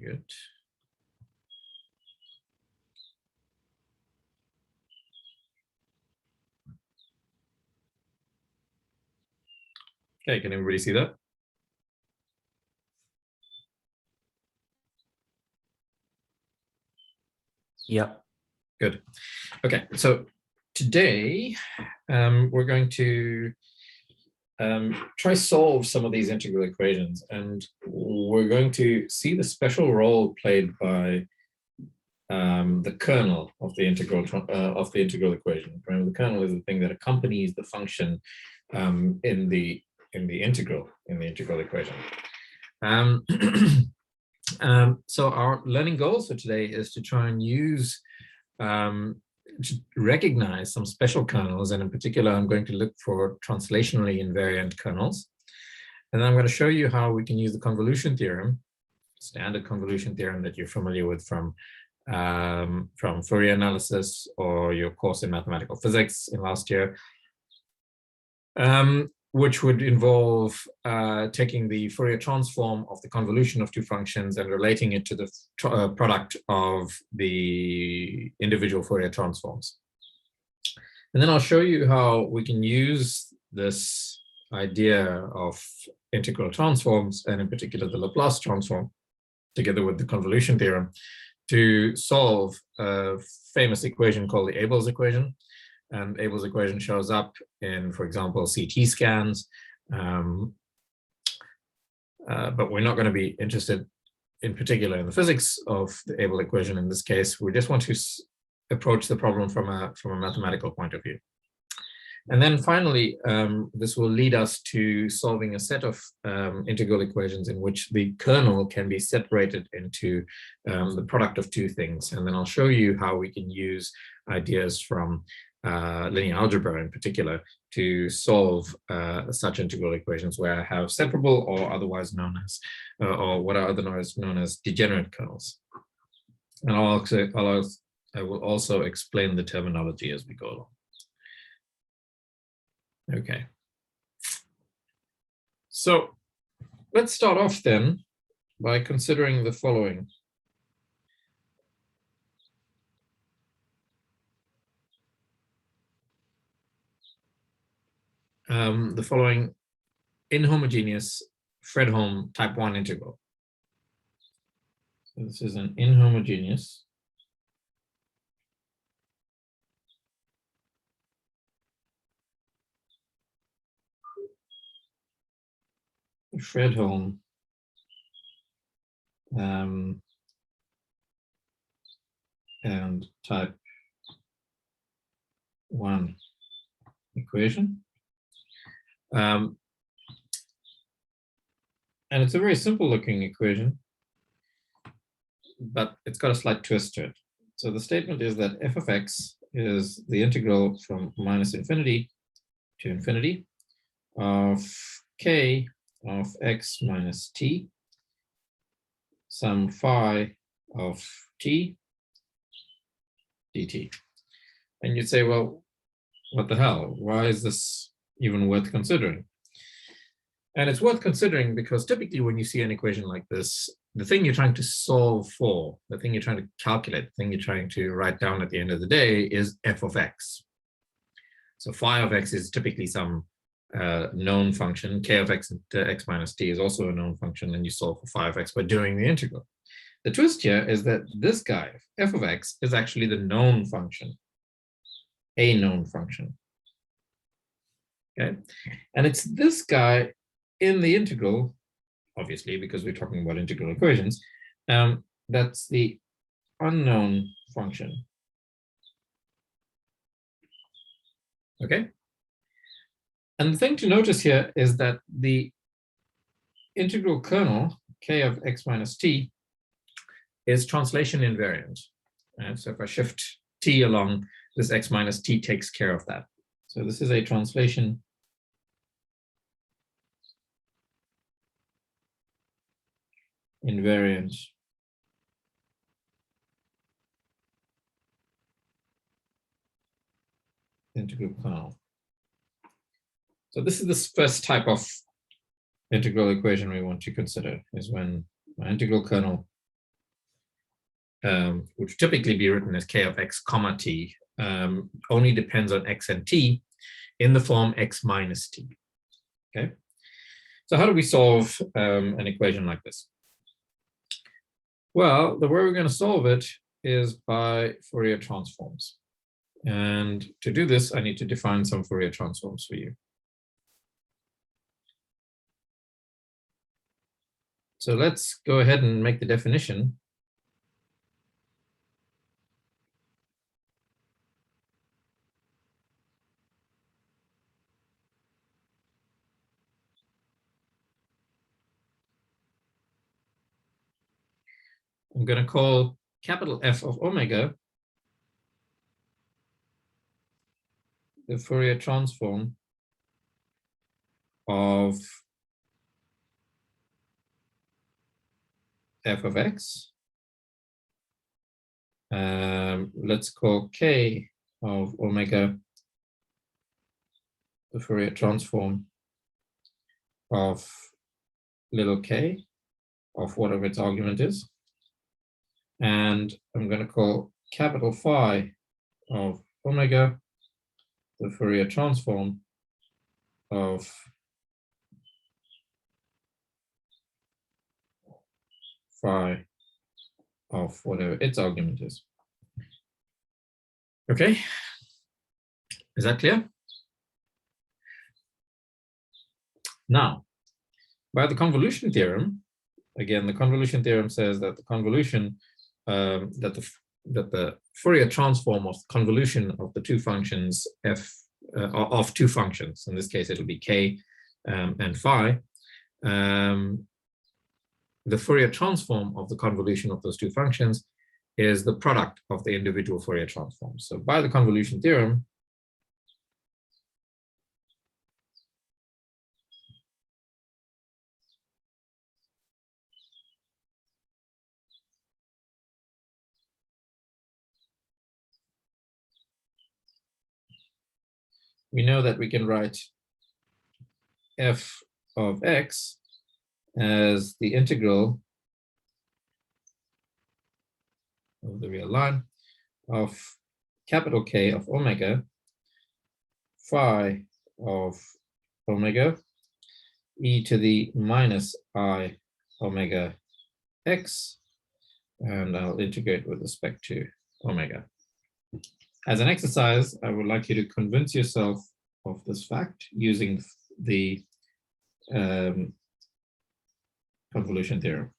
good. Okay, can everybody see that? Yep. Good. Okay, so today we're going to try solve some of these integral equations, and we're going to see the special role played by the kernel of the integral equation. Remember, the kernel is the thing that accompanies the function in the integral equation. So our learning goals for today is to try and use to recognize some special kernels, and in particular I'm going to look for translationally invariant kernels, and then I'm going to show you how we can use the convolution theorem, standard convolution theorem that you're familiar with from Fourier analysis or your course in mathematical physics in last year, which would involve taking the Fourier transform of the convolution of two functions and relating it to the product of the individual Fourier transforms. And then I'll show you how we can use this idea of integral transforms, and in particular the Laplace transform, together with the convolution theorem, to solve a famous equation called the Abel's equation. And Abel's equation shows up in, for example, CT scans. But we're not going to be interested in particular in the physics of the Abel equation in this case. We just want to approach the problem from a mathematical point of view. And then finally, this will lead us to solving a set of integral equations in which the kernel can be separated into the product of two things. And then I'll show you how we can use ideas from linear algebra in particular to solve such integral equations where I have separable or otherwise known as, or what are otherwise known as degenerate kernels. And I will also explain the terminology as we go along. Okay. So let's start off then by considering the following. The following inhomogeneous Fredholm type 1 integral. So this is an inhomogeneous Fredholm and type 1 equation. And it's a very simple looking equation, but it's got a slight twist to it. So the statement is that f of x is the integral from minus infinity to infinity of k of x minus t, some phi of t dt. And you'd say, well, what the hell? Why is this even worth considering? And it's worth considering because typically when you see an equation like this, the thing you're trying to solve for, the thing you're trying to calculate, the thing you're trying to write down at the end of the day is f of x. So phi of x is typically some known function. K of x to x minus t is also a known function, and you solve for phi of x by doing the integral. The twist here is that this guy, f of x, is actually the known function, a known function. Okay, and it's this guy in the integral, obviously, because we're talking about integral equations, that's the unknown function. Okay, and the thing to notice here is that the integral kernel, k of x minus t, is translation invariant. Right? So if I shift t along, this x minus t takes care of that. So this is a translation invariant integral kernel. So this is the first type of integral equation we want to consider, is when my integral kernel which typically be written as k of x comma t, only depends on x and t in the form x minus t. Okay, so how do we solve an equation like this? Well, the way we're going to solve it is by Fourier transforms. And to do this, I need to define some Fourier transforms for you. So let's go ahead and make the definition. I'm going to call capital F of omega the Fourier transform of f of x. Let's call k of omega the Fourier transform of little k of whatever its argument is. And I'm going to call capital phi of omega the Fourier transform of phi of whatever its argument is. Okay, is that clear? Now, by the convolution theorem, again, the convolution theorem says that the convolution that the Fourier transform of convolution of the two functions f of two functions, in this case it'll be k and phi, the Fourier transform of the convolution of those two functions is the product of the individual Fourier transforms. So by the convolution theorem, we know that we can write f of x as the integral of the real line of capital K of omega phi of omega e to the minus I omega x, and I'll integrate with respect to omega. As an exercise, I would like you to convince yourself of this fact using the convolution theorem.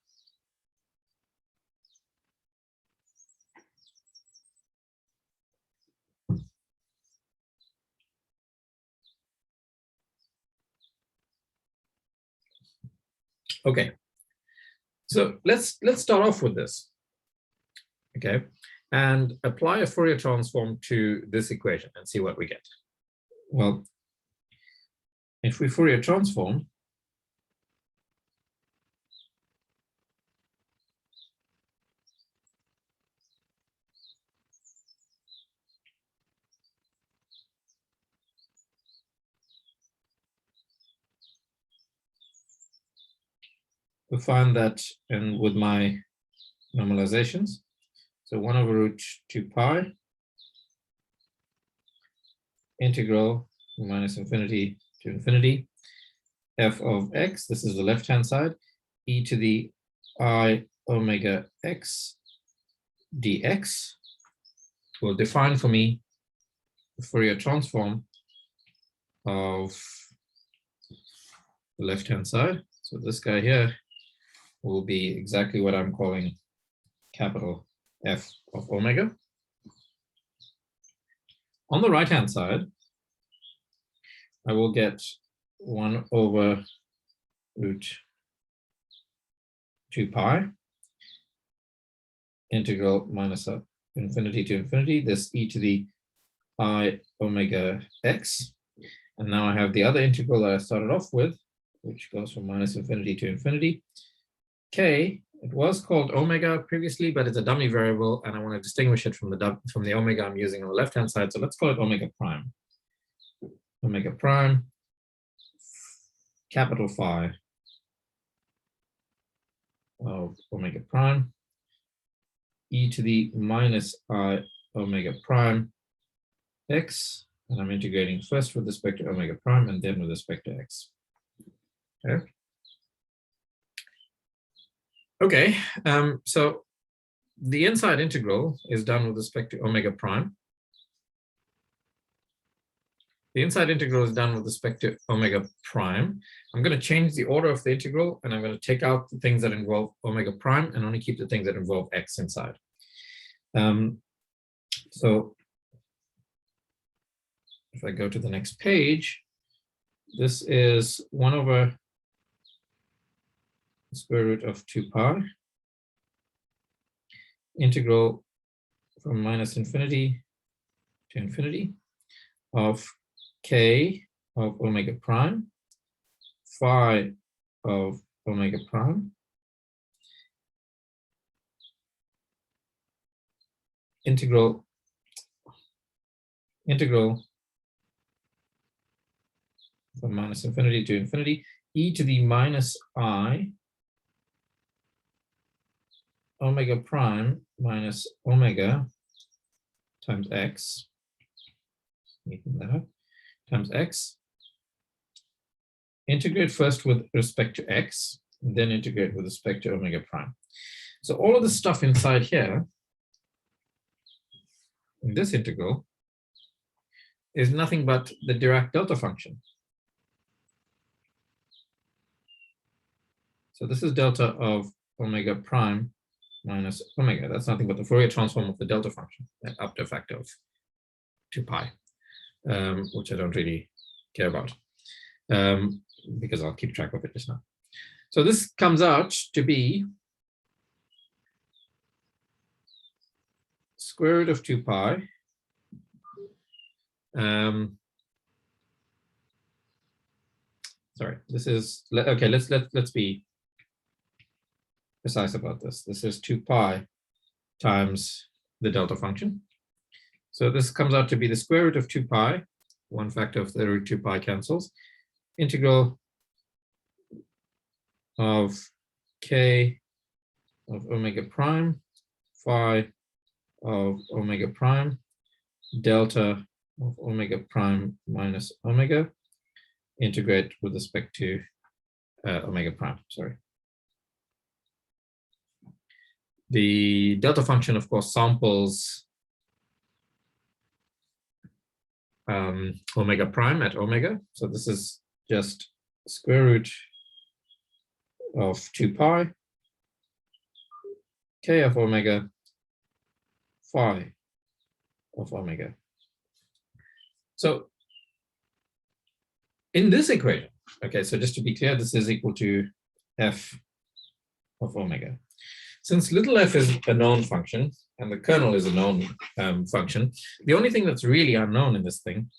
Okay, so let's start off with this, okay, and apply a Fourier transform to this equation and see what we get. Well, if we Fourier transform, we find that, and with my normalizations, so 1 over root 2 pi integral minus infinity to infinity f of x, this is the left hand side, e to the I omega x dx will define for me the Fourier transform of the left hand side. So this guy here will be exactly what I'm calling capital F of omega. On the right hand side, I will get 1 over root 2 pi integral minus infinity to infinity, this e to the I omega x. And now I have the other integral that I started off with, which goes from minus infinity to infinity. K, it was called omega previously, but it's a dummy variable, and I want to distinguish it from the omega I'm using on the left-hand side. So let's call it omega prime. Omega prime, capital phi of omega prime e to the minus I omega prime x, and I'm integrating first with respect to omega prime and then with respect to x. Okay. Okay, so the inside integral is done with respect to omega prime. The inside integral is done with respect to omega prime. I'm going to change the order of the integral, and I'm going to take out the things that involve omega prime and only keep the things that involve x inside. So if I go to the next page, this is 1 over the square root of 2 pi integral from minus infinity to infinity of k of omega prime, phi of omega prime, integral from minus infinity to infinity, e to the minus I omega prime minus omega times x, making that up, times x. Integrate first with respect to x, then integrate with respect to omega prime. So all of the stuff inside here, in this integral, is nothing but the Dirac delta function. So this is delta of omega prime minus omega. That's nothing but the Fourier transform of the delta function up to a factor of 2 pi, which I don't really care about because I'll keep track of it just now. So this comes out to be square root of 2 pi. Sorry, this is okay. Let's be precise about this. This is 2 pi times the delta function. So this comes out to be the square root of 2 pi, one factor of the root 2 pi cancels, integral of k of omega prime, phi of omega prime, delta of omega prime minus omega, integrate with respect to omega prime, sorry. The delta function, of course, samples omega prime at omega. So this is just square root of 2 pi, k of omega, phi of omega. So in this equation, okay, so just to be clear, this is equal to f of omega. Since little f is a known function and the kernel is a known function, the only thing that's really unknown in this thing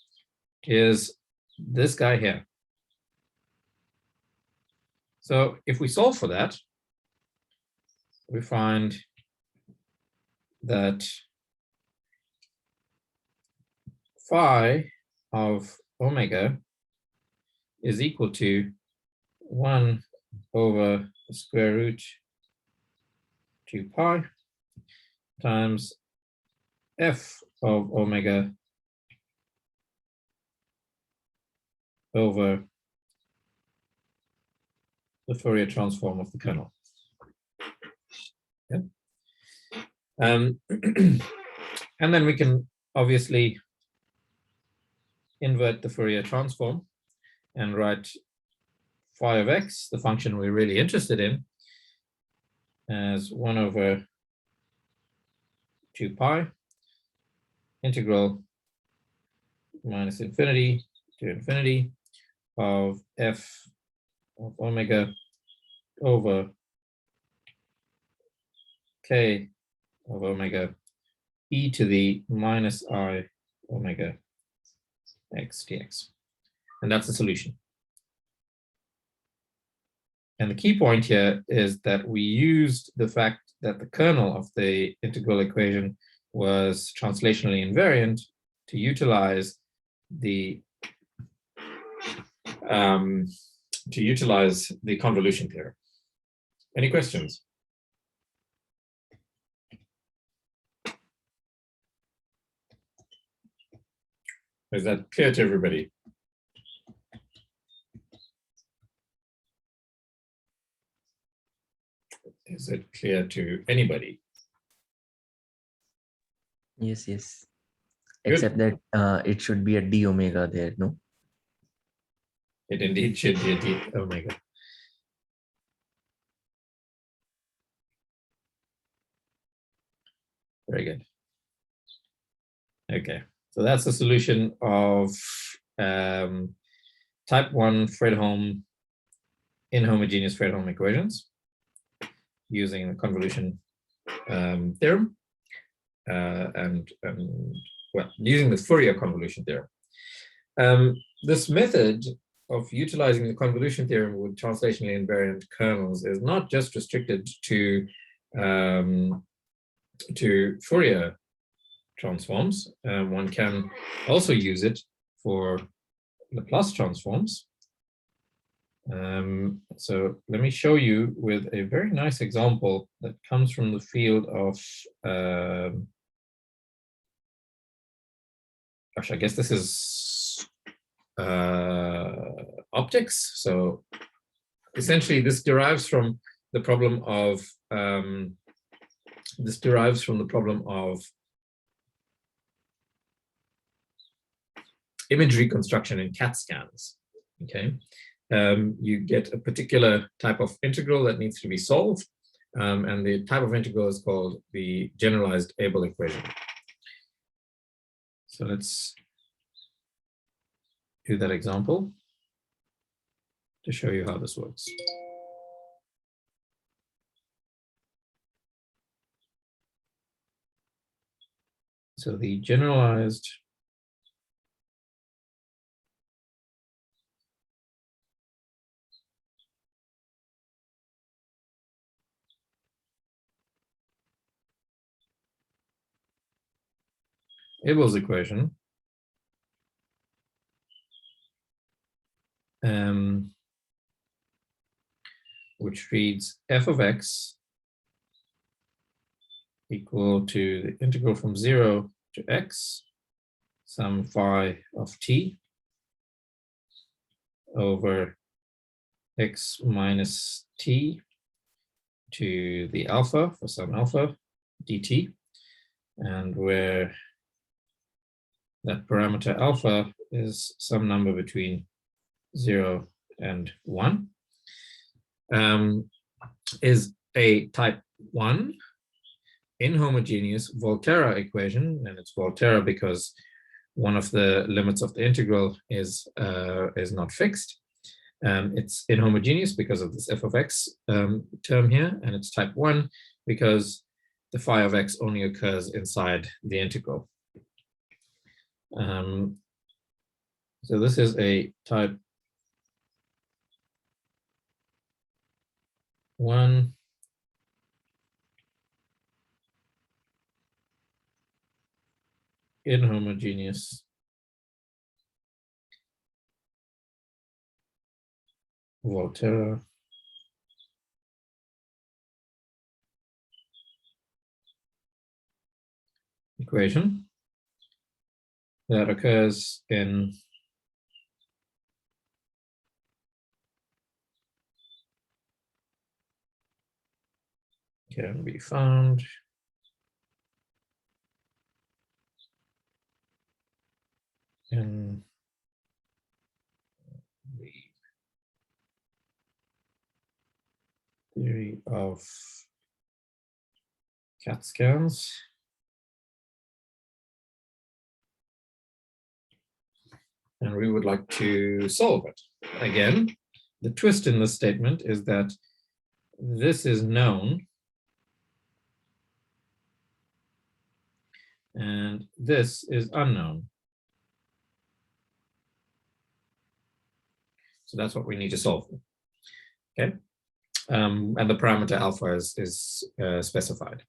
is this guy here. So if we solve for that, we find that phi of omega is equal to 1 over the square root 2 pi times f of omega over the Fourier transform of the kernel. Yeah. And then we can obviously invert the Fourier transform and write phi of x, the function we're really interested in, as 1 over 2 pi integral minus infinity to infinity of f of omega over k of omega e to the minus I omega x dx. And that's the solution. And the key point here is that we used the fact that the kernel of the integral equation was translationally invariant to utilize the convolution theorem. Any questions? Is that clear to everybody? Is it clear to anybody? Yes, yes. Good. Except that it should be a d omega there, no? It indeed should be a d omega. Very good. Okay, so that's the solution of type 1 Fredholm inhomogeneous Fredholm equations using the convolution theorem and well, using the Fourier convolution theorem. This method of utilizing the convolution theorem with translationally invariant kernels is not just restricted to Fourier transforms. One can also use it for Laplace transforms. So let me show you with a very nice example that comes from the field of gosh, I guess this is optics. So essentially this derives from the problem of imagery construction in CAT scans. Okay, you get a particular type of integral that needs to be solved, and the type of integral is called the generalized Abel equation. So let's do that example to show you how this works. So the generalized Abel's equation which reads f of x equal to the integral from 0 to x sum phi of t over x minus t to the alpha for some alpha dt, and where that parameter alpha is some number between 0 and 1, is a type 1 inhomogeneous Volterra equation, and it's Volterra because one of the limits of the integral is not fixed. It's inhomogeneous because of this f of x term here, and it's type 1 because the phi of x only occurs inside the integral. So this is a type 1 inhomogeneous Volterra equation that occurs in can be found in the theory of CAT scans. And we would like to solve it. Again, the twist in this statement is that this is known and this is unknown. So that's what we need to solve. Okay, and the parameter alpha is specified.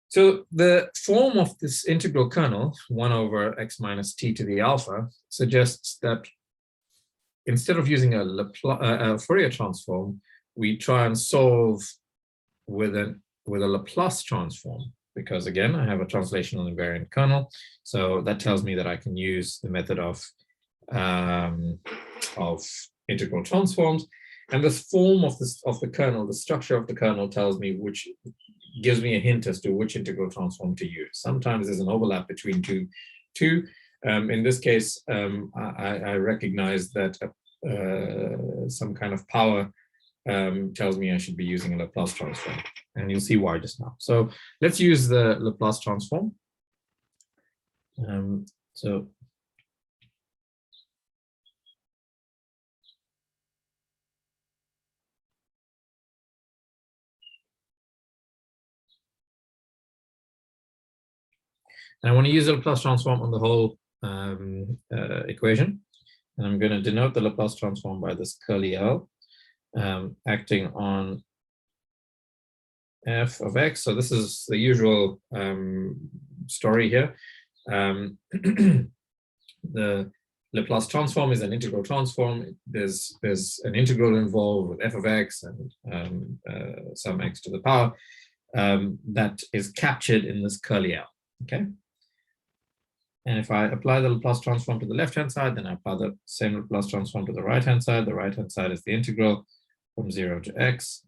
So the form of this integral kernel, 1 over x minus t to the alpha, suggests that instead of using a Fourier transform, we try and solve with a Laplace transform, because again, I have a translational invariant kernel. So that tells me that I can use the method of integral transforms. And this form of the kernel, the structure of the kernel tells me gives me a hint as to which integral transform to use. Sometimes there's an overlap between two. In this case, I recognize that some kind of power tells me I should be using a Laplace transform, and you'll see why just now. So let's use the Laplace transform. So and I want to use the Laplace transform on the whole equation, and I'm going to denote the Laplace transform by this curly L, acting on f of x. So this is the usual story here. The Laplace transform is an integral transform. There's an integral involved with f of x and some x to the power that is captured in this curly L. Okay. And if I apply the Laplace transform to the left-hand side, then I apply the same Laplace transform to the right-hand side. The right-hand side is the integral from 0 to x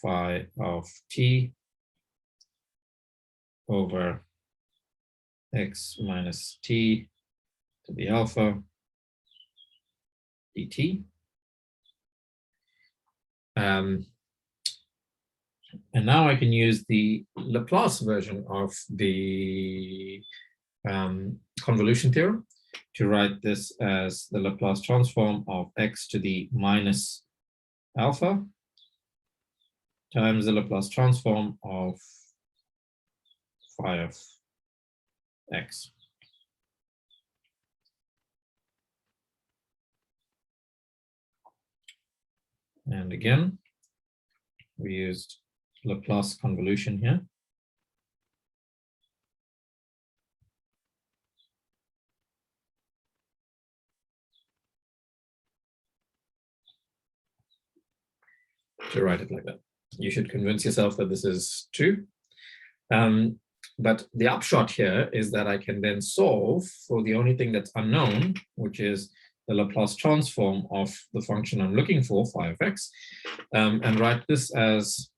phi of t over x minus t to the alpha dt. And now I can use the Laplace version of the convolution theorem to write this as the Laplace transform of x to the minus alpha times the Laplace transform of phi of x. And again, we used Laplace convolution here. To write it like that. You should convince yourself that this is true. But the upshot here is that I can then solve for the only thing that's unknown, which is the Laplace transform of the function I'm looking for, phi of x, and write this as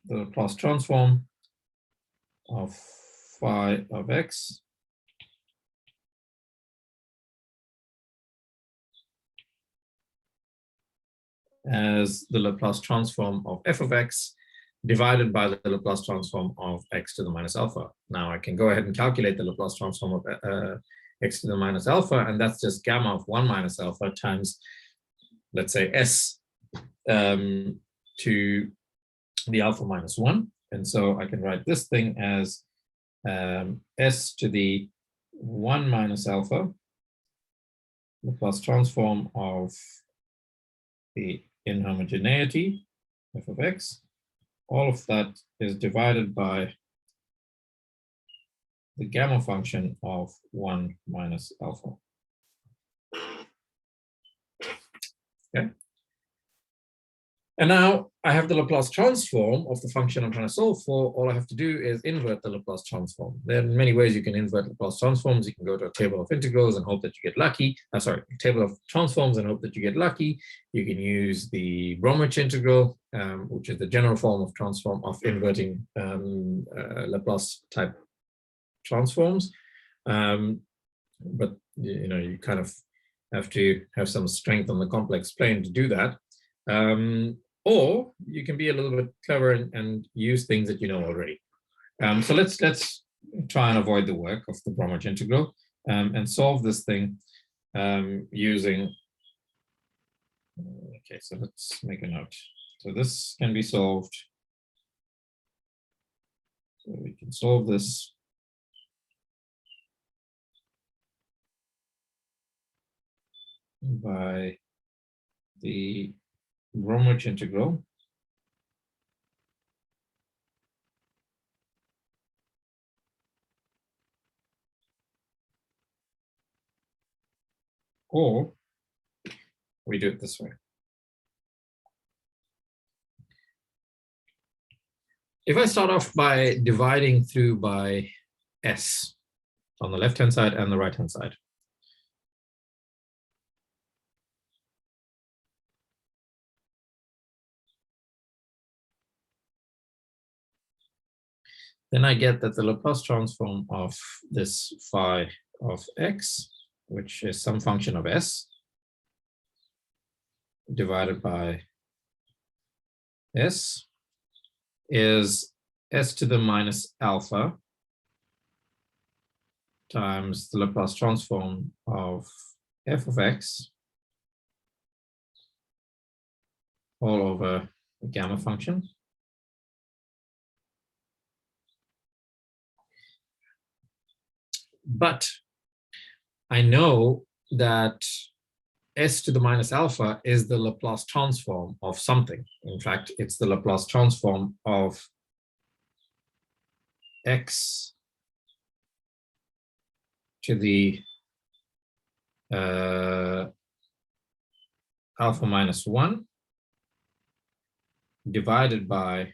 the Laplace transform of phi of x as the Laplace transform of f of x divided by the Laplace transform of x to the minus alpha. Now I can go ahead and calculate the Laplace transform of x to the minus alpha, and that's just gamma of 1 minus alpha times, let's say, s to the alpha minus 1. And so I can write this thing as s to the 1 minus alpha Laplace transform of the inhomogeneity f of x. All of that is divided by the gamma function of 1 minus alpha. Okay. And now I have the Laplace transform of the function I'm trying to solve for. All I have to do is invert the Laplace transform. There are many ways you can invert Laplace transforms. You can go to a table of integrals and hope that you get lucky. Table of transforms and hope that you get lucky. You can use the Bromwich integral, which is the general form of transform of inverting Laplace type transforms. But you kind of have to have some strength on the complex plane to do that. Or you can be a little bit clever and use things that you know already. So let's try and avoid the work of the Bromwich integral and solve this thing using. Okay, so let's make a note. So this can be solved. So we can solve this by the Bromwich integral or we do it this way. if I start off by dividing through by S on the left-hand side and the right-hand side, then I get that the Laplace transform of this phi of x, which is some function of S, divided by S, is S to the minus alpha times the Laplace transform of f of x all over the gamma function. But I know that S to the minus alpha is the Laplace transform of something. In fact, it's the Laplace transform of x to the alpha minus 1 divided by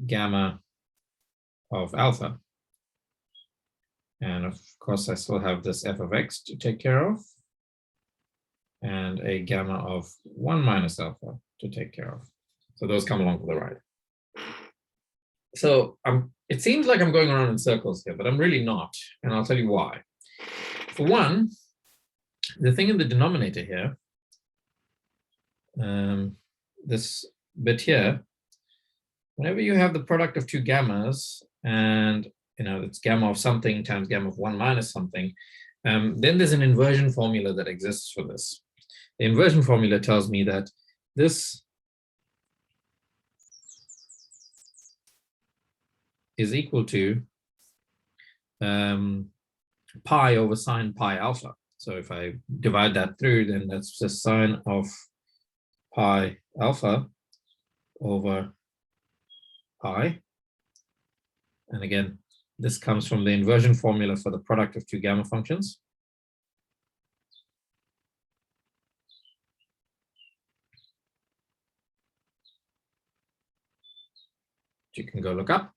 gamma of alpha. And of course, I still have this f of x to take care of, and a gamma of 1 minus alpha to take care of. So those come along to the right. So it seems like I'm going around in circles here, but I'm really not. And I'll tell you why. For one, the thing in the denominator here, this bit here, whenever you have the product of two gammas, and it's gamma of something times gamma of 1 minus something, then there's an inversion formula that exists for this. The inversion formula tells me that this is equal to pi over sine pi alpha. So if I divide that through, then that's just sine of pi alpha over pi. And again, this comes from the inversion formula for the product of two gamma functions. You can go look up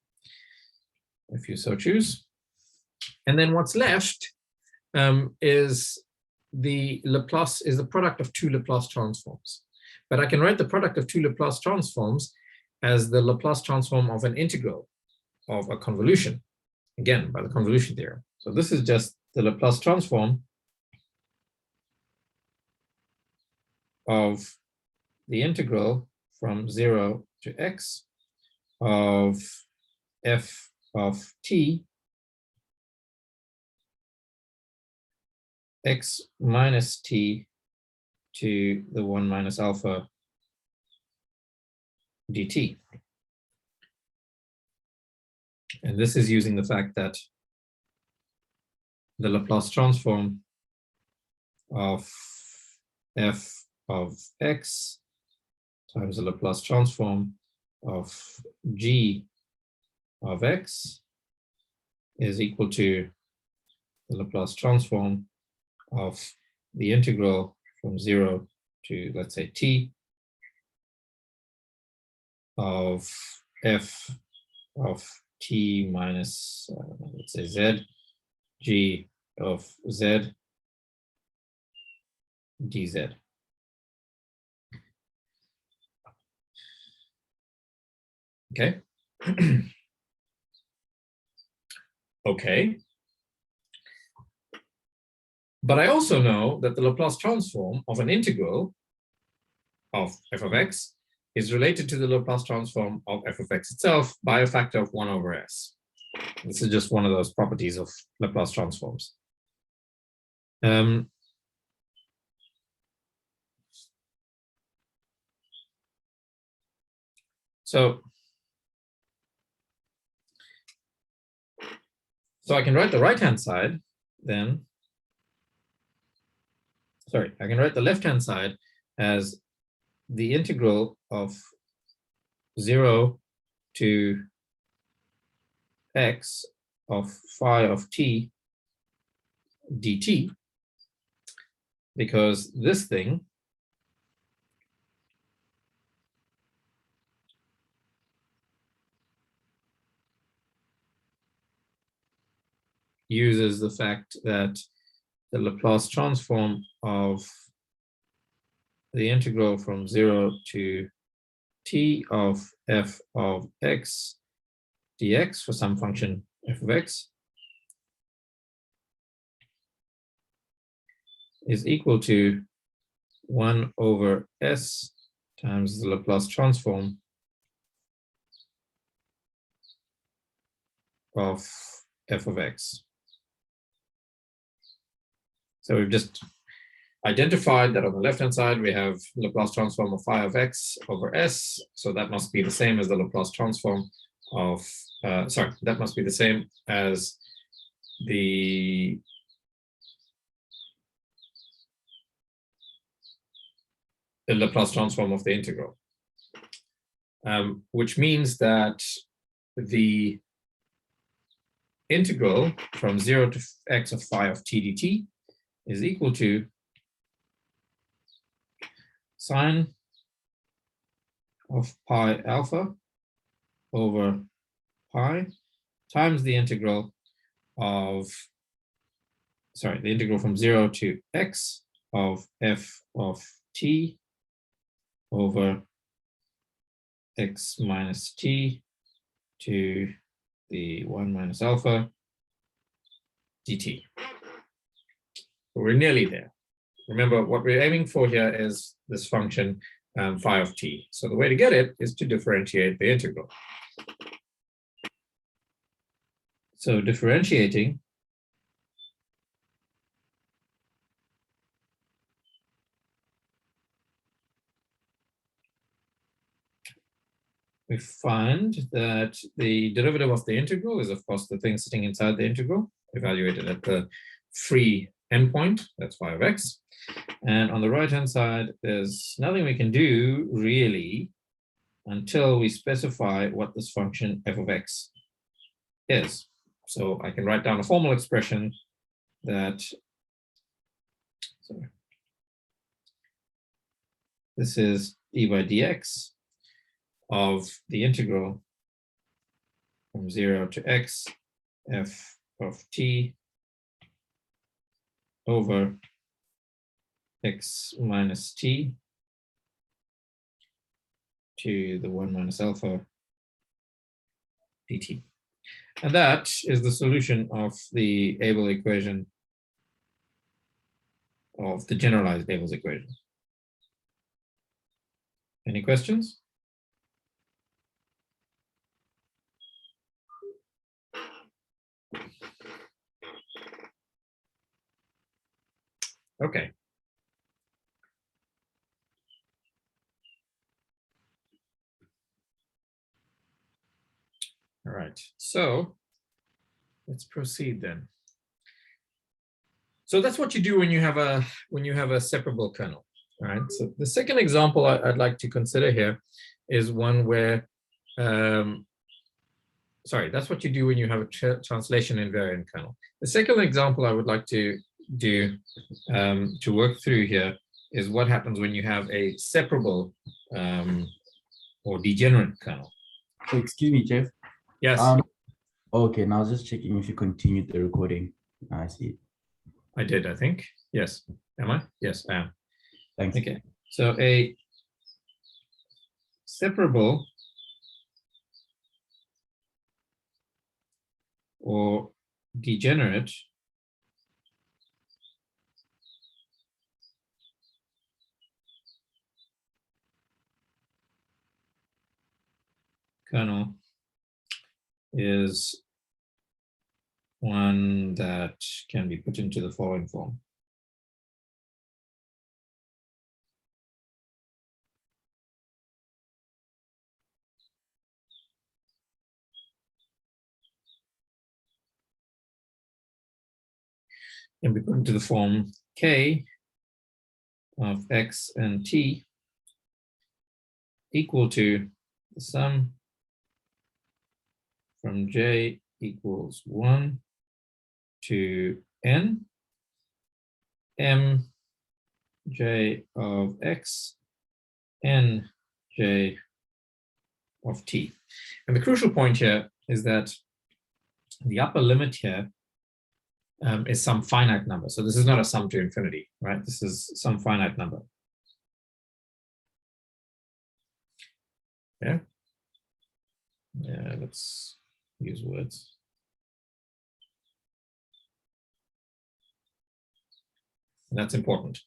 if you so choose. And then what's left is the Laplace, is the product of two Laplace transforms. But I can write the product of two Laplace transforms as the Laplace transform of an integral of a convolution, again, by the convolution theorem. So this is just the Laplace transform of the integral from 0 to x of f of t x minus t to the 1 minus alpha dt. And this is using the fact that the Laplace transform of f of x times the Laplace transform of g of x is equal to the Laplace transform of the integral from 0 to, let's say, t of f of t minus, let's say, z, g of z dz. Okay. Okay. But I also know that the Laplace transform of an integral of f of x is related to the Laplace transform of f of x itself by a factor of 1 over s. This is just one of those properties of Laplace transforms. So I can write the right-hand side then. Sorry, I can write the left-hand side as the integral of 0 to x of phi of t dt, because this thing uses the fact that the Laplace transform of the integral from 0 to t of f of x dx for some function f of x is equal to 1 over s times the Laplace transform of f of x. So we've just identified that on the left-hand side, we have Laplace transform of phi of x over s. So that must be the same as the Laplace transform of, that must be the same as the Laplace transform of the integral, which means that the integral from 0 to x of phi of t dt is equal to sine of pi alpha over pi times the integral of, the integral from 0 to x of f of t over x minus t to the 1 minus alpha dt. We're nearly there. Remember, what we're aiming for here is this function phi of t. So the way to get it is to differentiate the integral. So differentiating we find that the derivative of the integral is, of course, the thing sitting inside the integral, evaluated at the free endpoint, that's phi of x. And on the right-hand side, there's nothing we can do, really, until we specify what this function f of x is. So I can write down a formal expression that, this is d by dx of the integral from 0 to x f of t over x minus t to the 1 minus alpha dt. And that is the solution of the Abel equation, of the generalized Abel's equation. Any questions? Okay. All right, so let's proceed then. So that's what you do when you have a separable kernel. All right, so the second example I'd like to consider here is one where, that's what you do when you have a translation invariant kernel. The second example I would like to do to work through here is what happens when you have a separable or degenerate kernel. So excuse me, Jeff. Yes. Okay, now I was just checking if you continued the recording. I see. I did, I think. Yes. Am I? Yes, I am. Thanks. Okay. So a separable or degenerate kernel is one that can be put into the following form. Can be put into the form k of x and t equal to the sum from j equals 1 to n m j of x n j of t. And the crucial point here is that the upper limit here is some finite number. So this is not a sum to infinity, right? This is some finite number. Yeah. Yeah, let's use words. And that's important.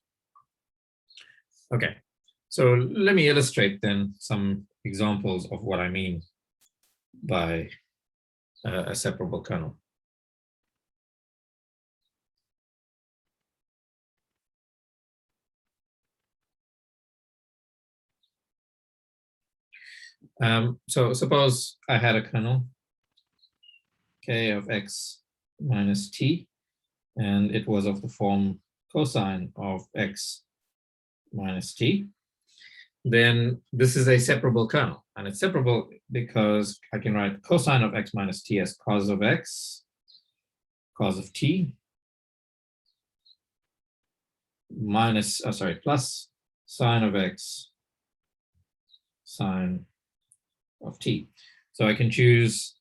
Okay, so let me illustrate then some examples of what I mean by a separable kernel. So suppose I had a kernel k of x minus t, and it was of the form cosine of x minus t. Then this is a separable kernel, and it's separable because I can write cosine of x minus t as cos of x, cos of t, minus, plus sine of x, sine of t. So I can choose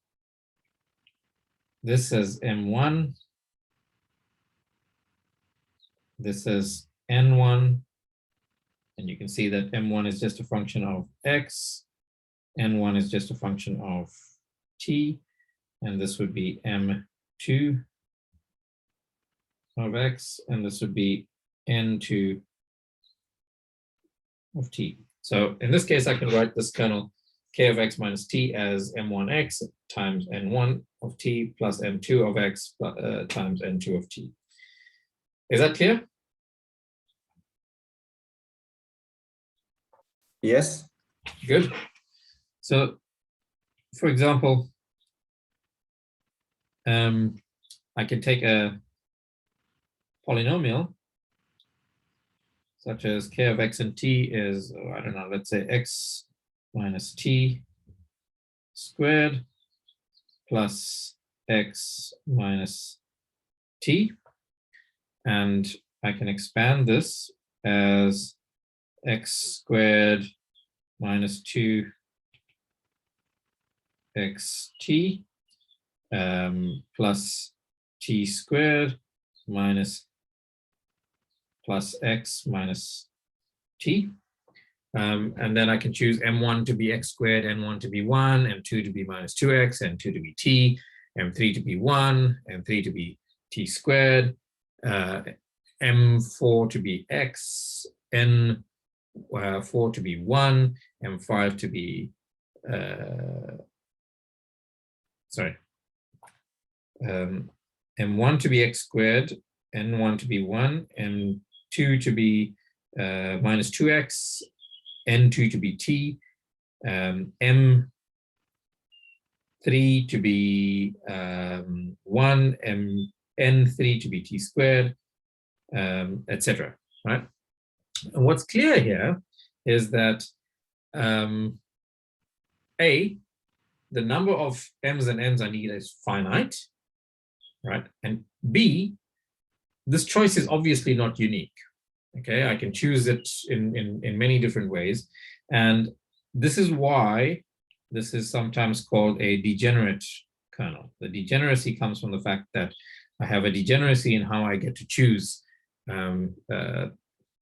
this as m1, this as n1, and you can see that m1 is just a function of x, n1 is just a function of t, and this would be m2 of x, and this would be n2 of t. So in this case, I can write this kernel k of x minus t as m1x times n1 of t plus m2 of x times n2 of t. Is that clear? Yes. Good. So, for example, I can take a polynomial such as k of x and t is, I don't know, let's say x minus t squared plus x minus t. And I can expand this as x squared minus 2 xt plus t squared minus plus x minus t. And then I can choose m1 to be x squared, n1 to be 1, m2 to be minus 2x, n2 to be t, m3 to be 1, m3 to be t squared, m4 to be x, n4 to be 1, m5 to be, m1 to be x squared, n1 to be 1, m2 to be minus 2x, n2 to be t, m3 to be 1, n3 to be t squared, etc. Right? And what's clear here is that A, the number of m's and n's I need is finite, right? And B, this choice is obviously not unique. Okay, I can choose it in many different ways. And this is why this is sometimes called a degenerate kernel. The degeneracy comes from the fact that I have a degeneracy in how I get to choose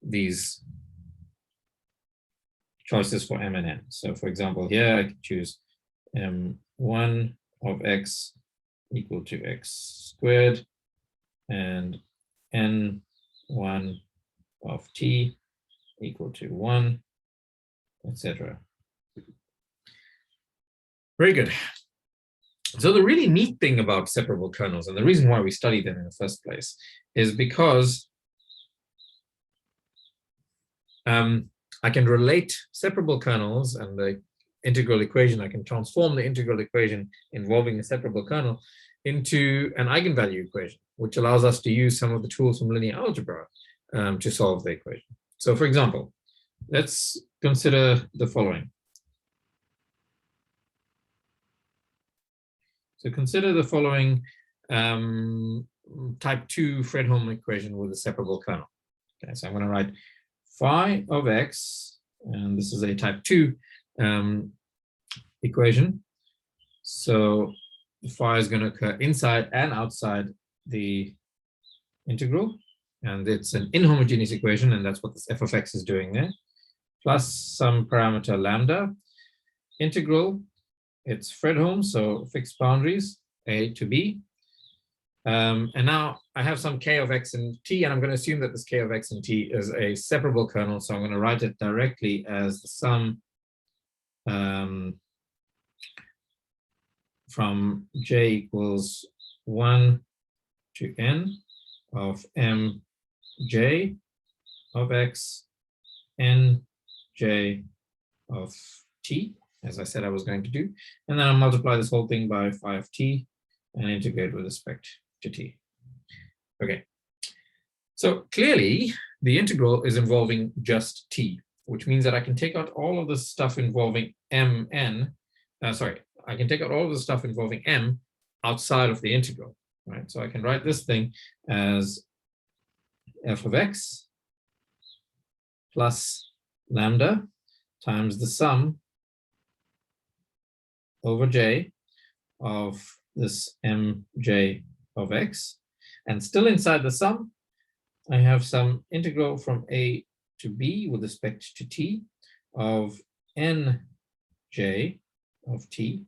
these choices for m and n. So for example, here I can choose m1 of x equal to x squared and n1 of t equal to 1, etc. Very good. So the really neat thing about separable kernels, and the reason why we study them in the first place, is because I can relate separable kernels and the integral equation. I can transform the integral equation involving a separable kernel into an eigenvalue equation, which allows us to use some of the tools from linear algebra to solve the equation. So for example, let's consider the following. So consider the following type 2 Fredholm equation with a separable kernel. Okay, so I'm going to write phi of x, and this is a type 2 equation. So phi is going to occur inside and outside the integral, and it's an inhomogeneous equation, and that's what this f of x is doing there, plus some parameter lambda, integral, it's Fredholm, so fixed boundaries, a to b. And now I have some k of x and t, and I'm going to assume that this k of x and t is a separable kernel, so I'm going to write it directly as the sum from j equals 1 to n of m j of x n j of t, as I said I was going to do, and then I'll multiply this whole thing by phi of t and integrate with respect to t. Okay, so clearly the integral is involving just t, which means that I can take out all of the stuff involving mn, I can take out all of the stuff involving m outside of the integral, right? So I can write this thing as f of x plus lambda times the sum over j of this mj of x, and still inside the sum I have some integral from a to b with respect to t of nj of t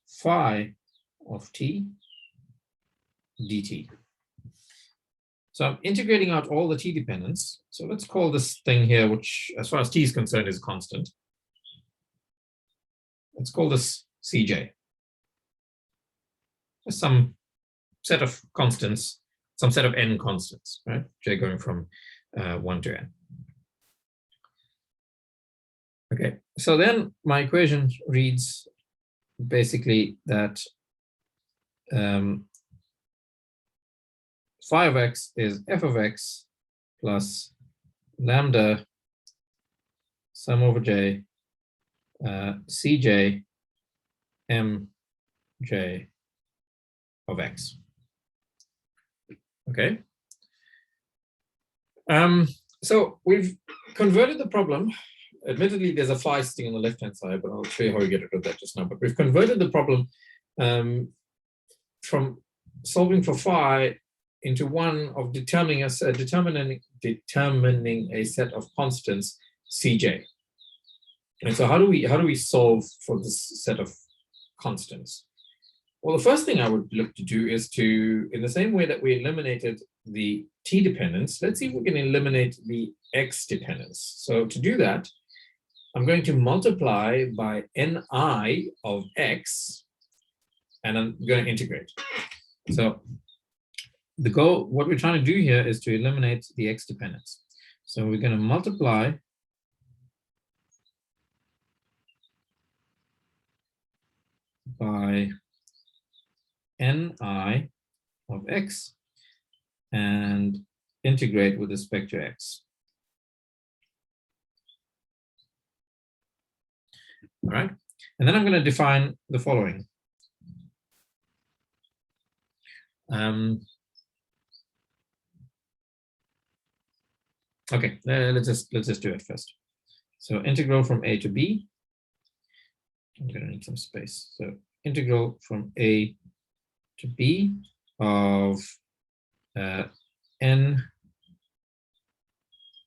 phi of t dt. So I'm integrating out all the t dependents. So let's call this thing here, which as far as t is concerned is constant. Let's call this Cj. Just some set of constants, some set of n constants, right? J going from 1 to n. Okay, so then my equation reads basically that phi of x is f of x plus lambda sum over j cj mj of x. Okay. So we've converted the problem. Admittedly, there's a phi sitting on the left-hand side, but I'll show you how we get rid of that just now. But we've converted the problem from solving for phi into one of determining a set of constants Cj. And so how do we solve for this set of constants? Well, the first thing I would look to do is to, in the same way that we eliminated the t dependence, let's see if we can eliminate the x dependence. So to do that, I'm going to multiply by ni of x, and I'm going to integrate. So the goal, what we're trying to do here is to eliminate the x dependence. So we're going to multiply by ni of x and integrate with respect to x. All right, and then I'm going to define the following. Okay, let's just do it first. So integral from a to b. I'm going to need some space. So integral from a to b of n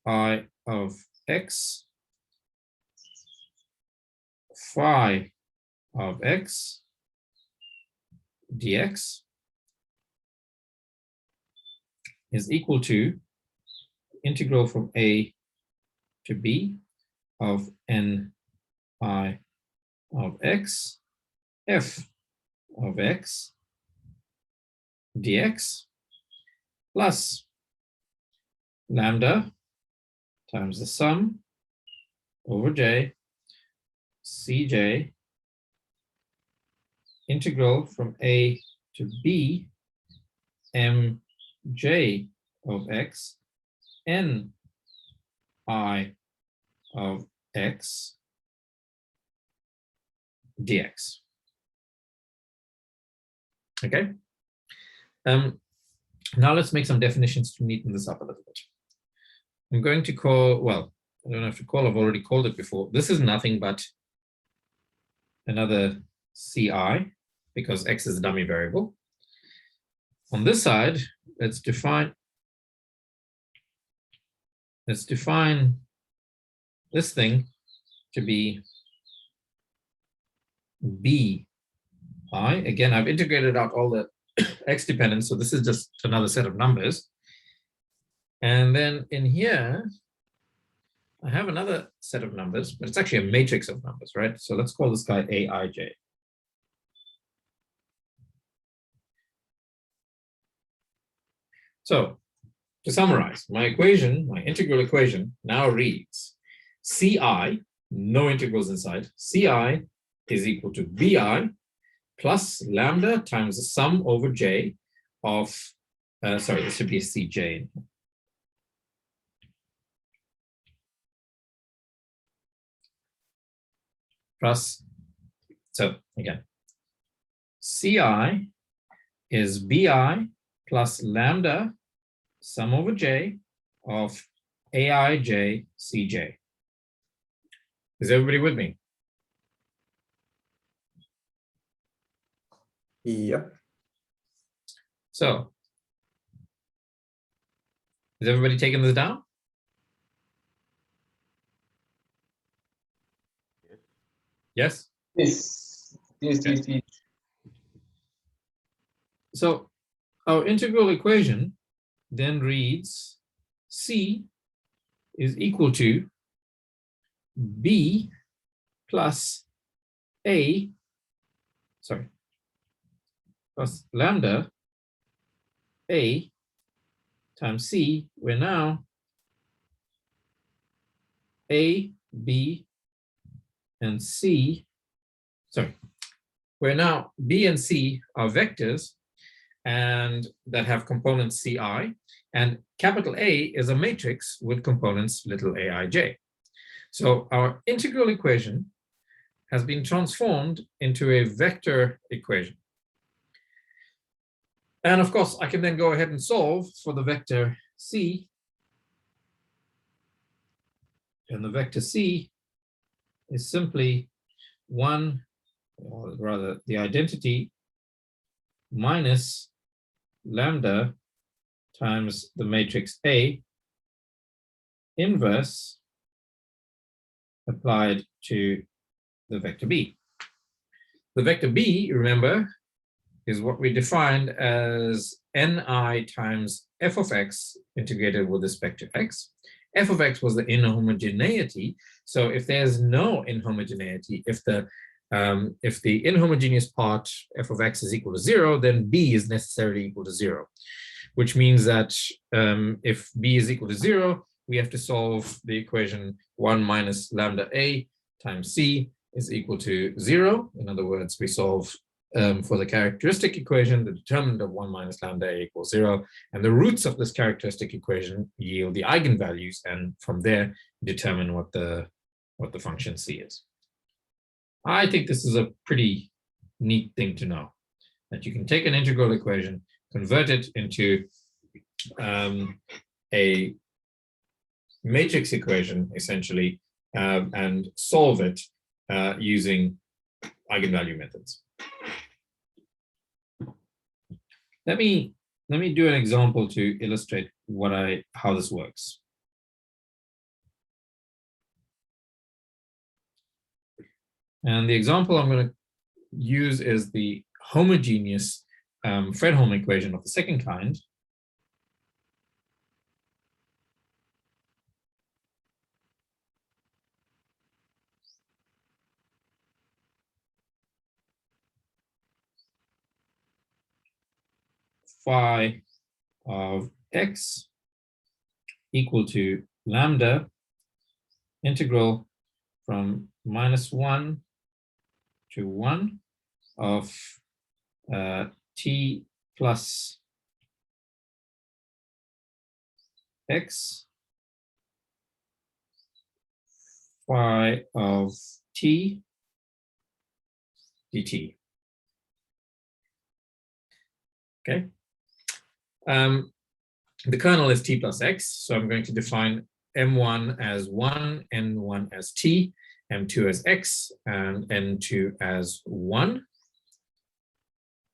I of x phi of x dx is equal to integral from a to b of n I of x f of x dx plus lambda times the sum over j cj integral from a to b mj of x n I of x dx. Okay. Now let's make some definitions to neaten this up a little bit. I'm going to call, well, I don't have to call, I've already called it before. This is nothing but another ci, because x is a dummy variable. On this side, let's define let's define this thing to be bi. Again, I've integrated out all the x dependence, so this is just another set of numbers. And then in here, I have another set of numbers, but it's actually a matrix of numbers, right? So let's call this guy Aij. So to summarize, my equation, my integral equation now reads Ci, no integrals inside, Ci is equal to Bi plus lambda times the sum over j of, sorry, this should be a Cj. Plus, so again, Ci is Bi plus lambda sum over j of Aij Cj. Is everybody with me? Yep. So, is everybody taking this down? Yes? Yes. Yes, Okay. yes, yes. So, our integral equation then reads C is equal to B plus A, sorry, plus lambda A times C, where now A, B, and C, sorry, where now B and C are vectors and that have components Ci, and capital A is a matrix with components little aij. So our integral equation has been transformed into a vector equation. And of course, I can then go ahead and solve for the vector C. And the vector C is simply 1, or rather the identity, minus lambda times the matrix A inverse applied to the vector B. The vector B, remember, is what we defined as Ni times f of x integrated with respect to x. F of x was the inhomogeneity. So if there's no inhomogeneity, if the inhomogeneous part f of x is equal to 0, then b is necessarily equal to 0, which means that if b is equal to 0, we have to solve the equation 1 minus lambda a times c is equal to 0. In other words, we solve for the characteristic equation, the determinant of 1 minus lambda a equals 0, and the roots of this characteristic equation yield the eigenvalues, and from there determine what the function c is. I think this is a pretty neat thing to know, that you can take an integral equation, convert it into a matrix equation, essentially, and solve it using eigenvalue methods. Let me do an example to illustrate how this works. And the example I'm going to use is the homogeneous Fredholm equation of the second kind. Phi of x equal to lambda integral from -1 to 1 of t plus x phi of t dt. Okay. The kernel is t plus x, so I'm going to define m1 as 1, n1 as t, m2 as x, and n2 as 1.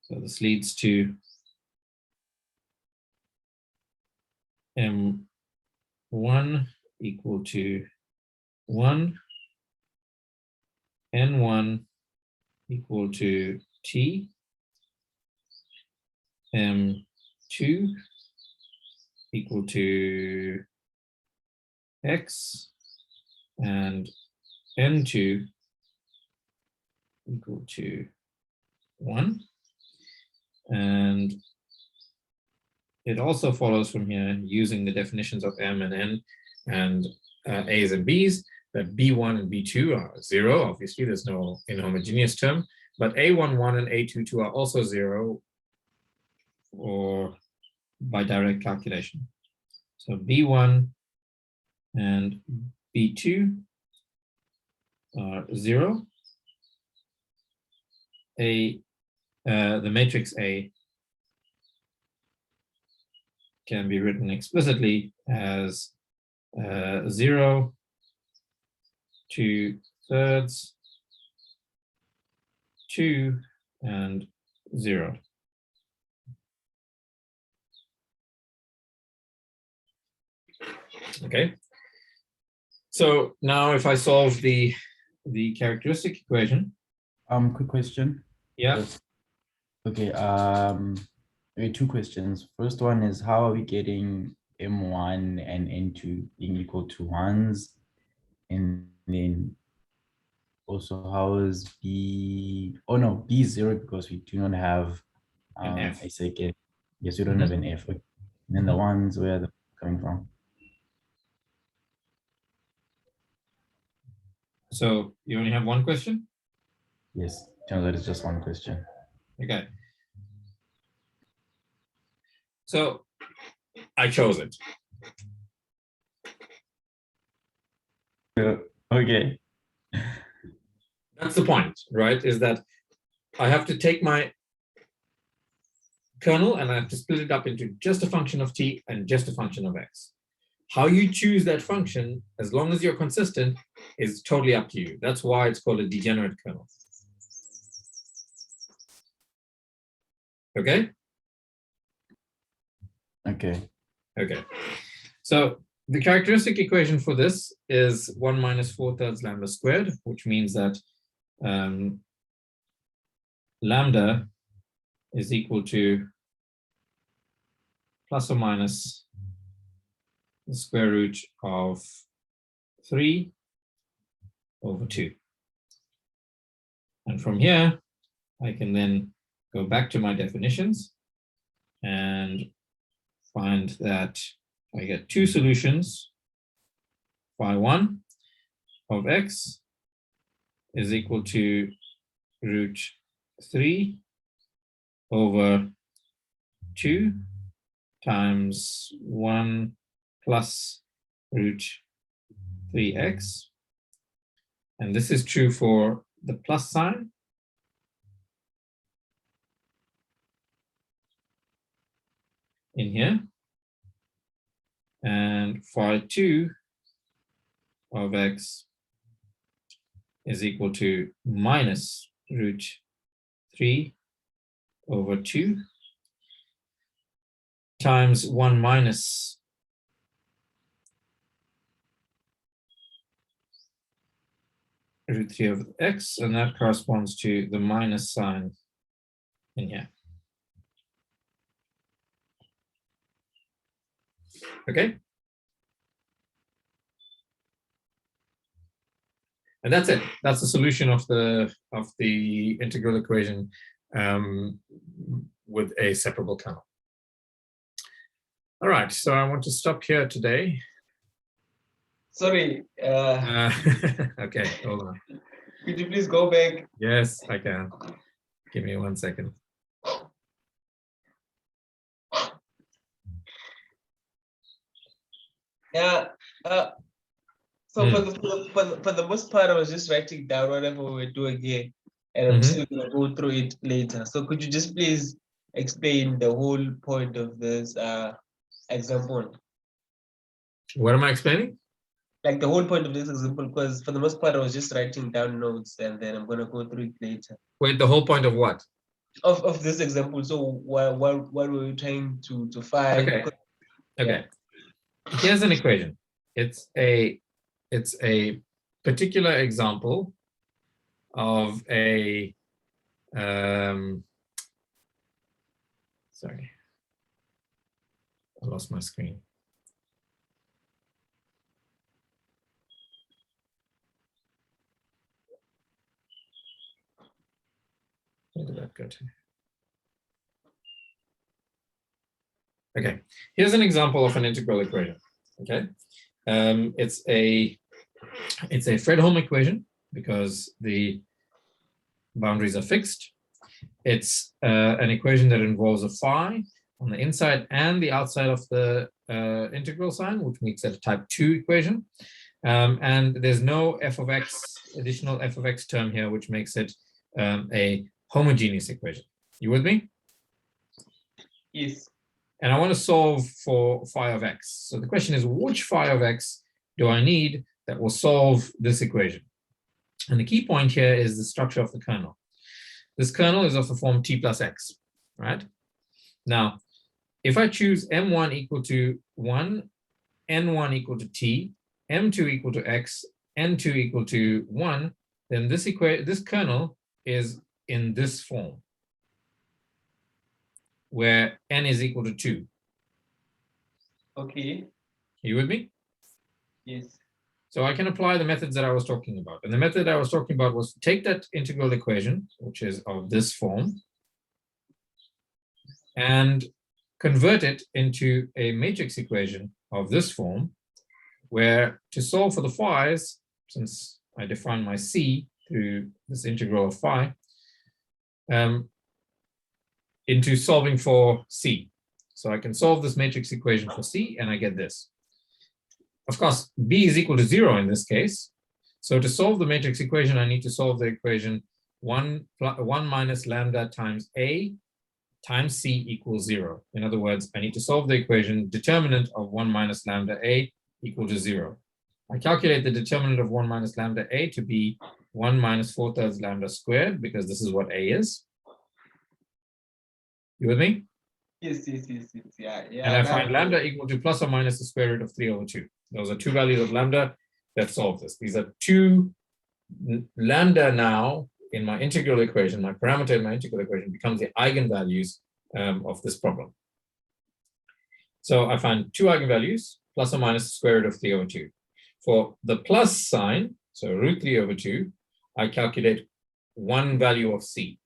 So this leads to m1 equal to 1, n1 equal to t, m2 equal to x, and n2 equal to 1. And it also follows from here, using the definitions of m and n and a's and b's, that b1 and b2 are 0. Obviously, there's no inhomogeneous term, but a11 and a22 are also 0, or by direct calculation. So b1 and b2 are 0. The matrix A can be written explicitly as 0, 2/3, 2, and 0. Okay. So now if I solve the characteristic equation. Quick question. Yeah. Yes. Okay, two questions. First one is, how are we getting M1 and N2 being equal to 1s? And then also, how is B, oh no, B0, because we do not have An F. a second. Yes, we don't have an F. Okay. And then the ones, where are they coming from? So you only have one question? Yes, turns out it's just one question. Okay. So I chose it. Okay. That's the point, right? Is that I have to take my kernel and I have to split it up into just a function of t and just a function of x. How you choose that function, as long as you're consistent, is totally up to you. That's why it's called a degenerate kernel. Okay? Okay. Okay. So the characteristic equation for this is 1 minus 4/3 lambda squared, which means that lambda is equal to plus or minus the square root of 3/2. And from here, I can then go back to my definitions and find that I get two solutions. Phi1 of x is equal to root 3/2 times 1 plus root 3x. And this is true for the plus sign. In here. And phi2 of x is equal to minus root 3/2 times 1 minus root 3 of x, and that corresponds to the minus sign in here. Okay. And that's it. That's the solution of the integral equation with a separable kernel. All right, so I want to stop here today. Sorry. Okay, hold on. Could you please go back? Yes, I can. Give me 1 second. Yeah. So for the most part, I was just writing down whatever we were doing here, and I'm still gonna go through it later. So could you just please explain the whole point of this example? What am I explaining? Like the whole point of this example, because for the most part, I was just writing down notes, and then I'm gonna go through it later. Wait, the whole point of what? Of this example. So what were we trying to find? Okay. Okay. Here's an equation. it's a particular example of a sorry, I lost my screen. Where did that go to? Okay, here's an example of an integral equation. Okay, it's a Fredholm equation because the boundaries are fixed. It's an equation that involves a phi on the inside and the outside of the integral sign, which makes it a type 2 equation. And there's no f of x, additional f of x term here, which makes it a homogeneous equation. You with me? Yes. And I want to solve for phi of x. So the question is, which phi of x do I need that will solve this equation? And the key point here is the structure of the kernel. This kernel is of the form t plus x, right? Now, if I choose m1 equal to 1, n1 equal to t, m2 equal to x, n2 equal to 1, then this kernel is in this form, where n is equal to 2. Okay. You with me? Yes. So I can apply the methods that I was talking about. And the method I was talking about was to take that integral equation, which is of this form, and convert it into a matrix equation of this form, where to solve for the phi's, since I define my c through this integral of phi, into solving for c. So I can solve this matrix equation for c, and I get this. Of course, b is equal to 0 in this case. So to solve the matrix equation, I need to solve the equation 1 minus lambda times a times c equals 0. In other words, I need to solve the equation determinant of 1 minus lambda a equal to 0. I calculate the determinant of 1 minus lambda a to be 1 minus 4/3 lambda squared, because this is what a is. You with me? Yes. Yeah. And I find lambda equal to plus or minus the square root of 3/2. Those are two values of lambda that solve this. These are two lambda now in my integral equation. My parameter in my integral equation becomes the eigenvalues of this problem. So I find two eigenvalues, plus or minus the square root of 3/2. For the plus sign, so root 3/2, I calculate one value of c,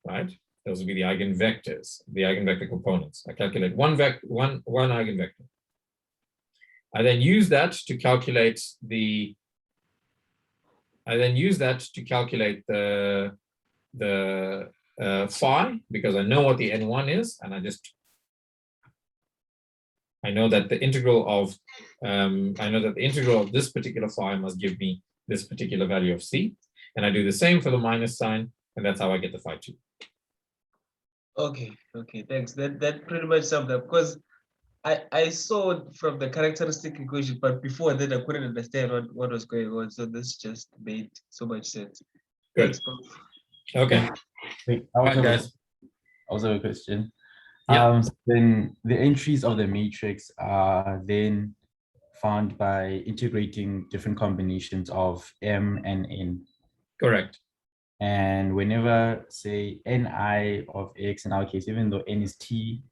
right? Those will be the eigenvectors, the eigenvector components. I calculate one eigenvector. I then use that to calculate the phi, because I know what the n1 is, and I know that the integral of this particular phi must give me this particular value of c, and I do the same for the minus sign, and that's how I get the phi 2. Okay, Thanks. That pretty much summed up, because I saw from the characteristic equation, but before that I couldn't understand what was going on. So this just made so much sense. Good. Thanks, Prof. Okay. Wait, Guys. Also a question. Yeah. So then the entries of the matrix are then found by integrating different combinations of m and n. Correct. And whenever, say, ni of x, in our case, even though n is t,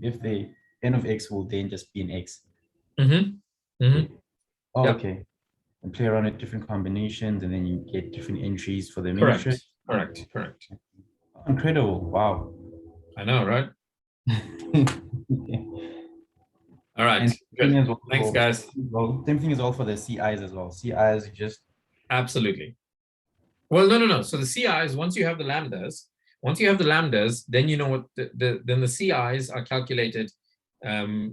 if the n of x will then just be an x. Oh, Yeah. okay. And play around with different combinations, and then you get different entries for the Correct. matrix. Correct. Incredible! Wow. I know, right? All right. Good. Thanks, guys. Well, same thing is all for the CIs as well. CIs just absolutely. Well, no. So the CIs, once you have the lambdas, then you know what then the CIs are calculated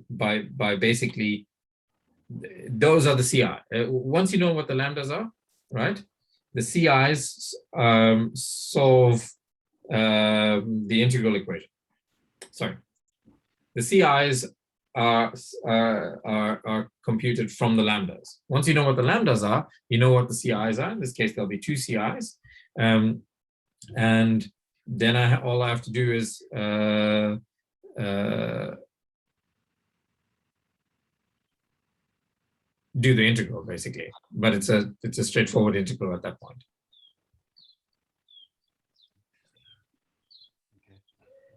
by basically, those are the CI. Once you know what the lambdas are, right? The CIs solve the integral equation. Sorry, the CIs are computed from the lambdas. Once you know what the lambdas are, you know what the CIs are. In this case, there'll be two CIs, and then all I have to do is do the integral basically, but it's a straightforward integral at that point.